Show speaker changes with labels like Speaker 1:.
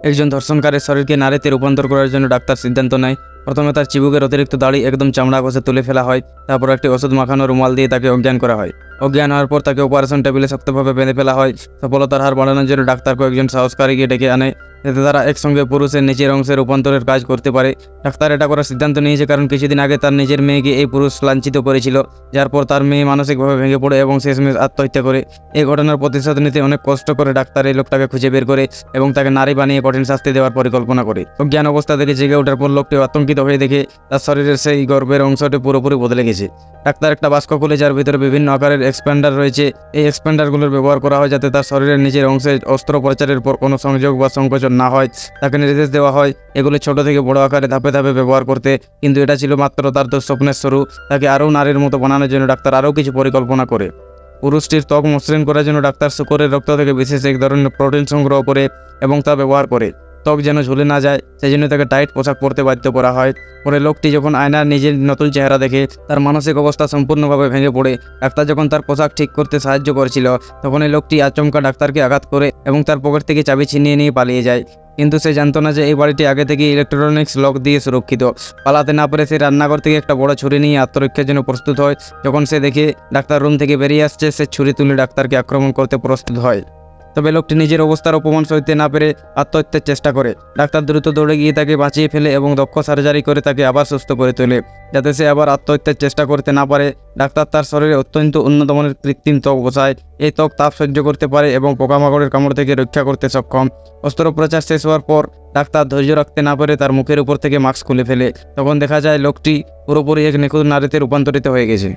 Speaker 1: একজন ধর্ষণকারীর শরীরকে নারীতে রূপান্তর করার জন্য ডাক্তার সিদ্ধান্ত নেয়। প্রথমে তার চিবুকের অতিরিক্ত দাড়ি একদম চামড়া ঘষে তুলে ফেলা হয়। তারপর একটি ওষুধ মাখানো রুমাল দিয়ে তাকে অজ্ঞান করা হয়। অজ্ঞান হওয়ার পর তাকে অপারেশন টেবিলে শক্তভাবে বেঁধে ফেলা হয়। সফলতার হার বাড়ানোর জন্য ডাক্তার কয়েকজন সাহসকারীকে ডেকে আনে, যাতে তারা একসঙ্গে পুরুষের নিচের অংশে রূপান্তরের কাজ করতে পারে। ডাক্তার এটা করার সিদ্ধান্ত নিয়েছে কারণ কিছুদিন আগে তার নিজের মেয়েকে এই পুরুষ লাঞ্ছিত করেছিল, যার পর তার মেয়ে মানসিকভাবে ভেঙে পড়ে এবং শেষমেশ আত্মহত্যা করে। এই ঘটনার প্রতিশোধ নিতে অনেক কষ্ট করে ডাক্তার এই লোকটাকে খুঁজে বের করে এবং তাকে নারী বানিয়ে কঠিন শাস্তি দেওয়ার পরিকল্পনা করে। অজ্ঞান অবস্থা থেকে জেগে ওঠার পর লোকটি আতঙ্কিত হয়ে দেখে তার শরীরের সেই গর্ভের অংশটি পুরোপুরি বদলে গেছে। ডাক্তার একটা বাক্স খুলে, যার ভিতরে বিভিন্ন আকারের এক্সপ্যান্ডার রয়েছে। এই এক্সপ্যান্ডারগুলোর ব্যবহার করা হয় যাতে তার শরীরের নিচের অংশে অস্ত্রোপচারের পর কোনো সংযোগ বা সংকোচন না হয়। তাকে নির্দেশ দেওয়া হয় এগুলি ছোট থেকে বড় আকারে ধাপে ধাপে ব্যবহার করতে, কিন্তু এটা ছিল মাত্র তার দুঃস্বপ্নের শুরু। তাকে আরও নারীর মতো বানানোর জন্য ডাক্তার আরও কিছু পরিকল্পনা করে। পুরুষটির ত্বক মসৃণ করার জন্য ডাক্তার শূকরের রক্ত থেকে বিশেষ এক ধরনের প্রোটিন সংগ্রহ করে এবং তা ব্যবহার করে। ত্বক যেন ঝুলে না যায় সেই জন্য তাকে টাইট পোশাক পরতে বাধ্য করা হয়। পরে লোকটি যখন আয়নার নিজের নতুন চেহারা দেখে, তার মানসিক অবস্থা সম্পূর্ণভাবে ভেঙে পড়ে। ডাক্তার যখন তার পোশাক ঠিক করতে সাহায্য করেছিল, তখন এই লোকটি আচমকা ডাক্তারকে আঘাত করে এবং তার পকেট থেকে চাবি ছিনিয়ে নিয়ে পালিয়ে যায়। কিন্তু সে জানতো না যে এই বাড়িটি আগে থেকে ইলেকট্রনিক্স লক দিয়ে সুরক্ষিত। পালাতে না পেরে সে রান্নাঘর থেকে একটা বড় ছুরি নিয়ে আত্মরক্ষার জন্য প্রস্তুত হয়। যখন সে দেখে ডাক্তার রুম থেকে বেরিয়ে আসছে, সে ছুরি তুলে ডাক্তারকে আক্রমণ করতে প্রস্তুত হয়। তবে লোকটি নিজের অবস্থার অপমান সইতে না পেরে আত্মহত্যার চেষ্টা করে। ডাক্তার দ্রুত দৌড়ে গিয়ে তাকে বাঁচিয়ে ফেলে এবং দক্ষ সার্জারি করে তাকে আবার সুস্থ করে তোলে, যাতে সে আবার আত্মহত্যার চেষ্টা করতে না পারে। ডাক্তার তার শরীরে অত্যন্ত উন্নত মানের কৃত্রিম ত্বক বসায়। এই ত্বক তাপ সহ্য করতে পারে এবং পোকামাকড়ের কামড় থেকে রক্ষা করতে সক্ষম। অস্ত্রোপচার শেষ হওয়ার পর ডাক্তার ধৈর্য রাখতে না পেরে তার মুখের উপর থেকে মাস্ক খুলে ফেলে। তখন দেখা যায় লোকটি পুরোপুরি এক নিখুঁত নারীতে রূপান্তরিত হয়ে গেছে।